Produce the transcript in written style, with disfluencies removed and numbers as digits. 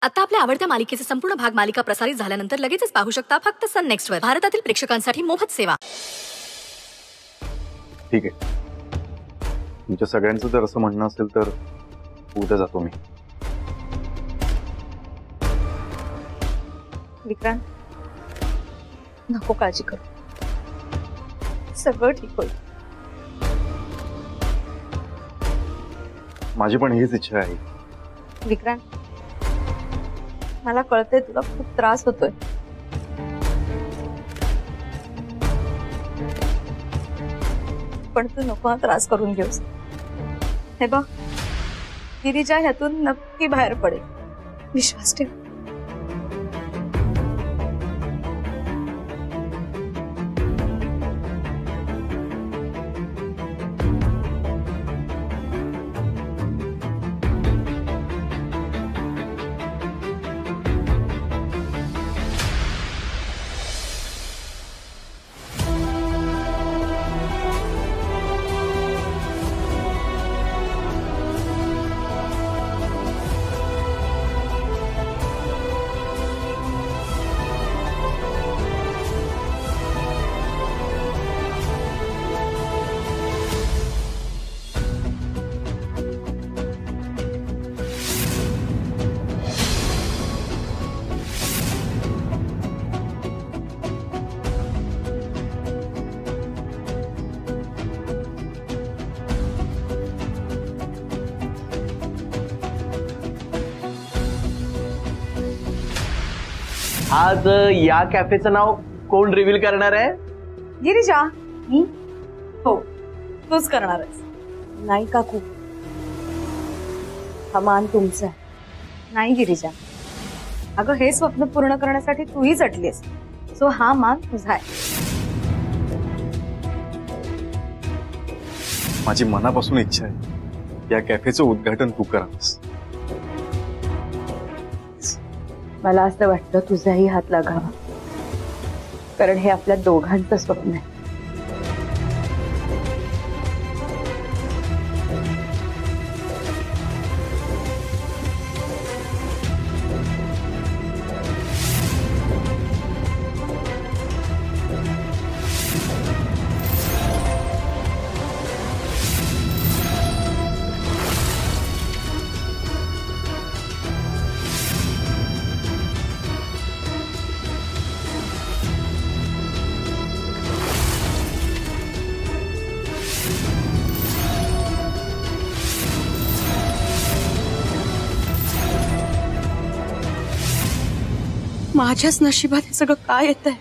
आता आपल्या आवडत्या मालिकेचे संपूर्ण भाग मालिका प्रसारित झाल्यानंतर लगेचच पाहू शकता फक्त सन नेक्स्ट वर. भारतातील प्रेक्षकांसाठी मोफत सेवा. ठीक आहे, तुमच्या सगळ्यांचं जर असं म्हणणं असेल तर उद्या जातो मी. विक्रांत, नको काळजी करू, सगळं ठीक होईल. माझी पण हीच इच्छा आहे. विक्रांत, मला कळतंय तुला खूप त्रास होतोय, पण तू नको त्रास करून घेऊस. हे बघ, गिरिजा ह्यातून नक्की बाहेर पडेल, विश्वास ठेव. आज या कॅफेचं नाव कोण रिव्हील करणार आहे? गिरिजा. हो, तूच करणार आहेस. नाही काकू, हा मान तुमचा आहे. नाही गिरिजा, अगं हे स्वप्न पूर्ण करण्यासाठी तूही झटलीस, सो हा मान तुझा आहे. माझी मनापासून इच्छा आहे या कॅफेचं उद्घाटन तू करावंस. मला असं वाटतं तुझाही हात लागावा, कारण हे आपल्या दोघांचं स्वप्न आहे. माझ्याच नशिबात हे सगळं काय येतंय?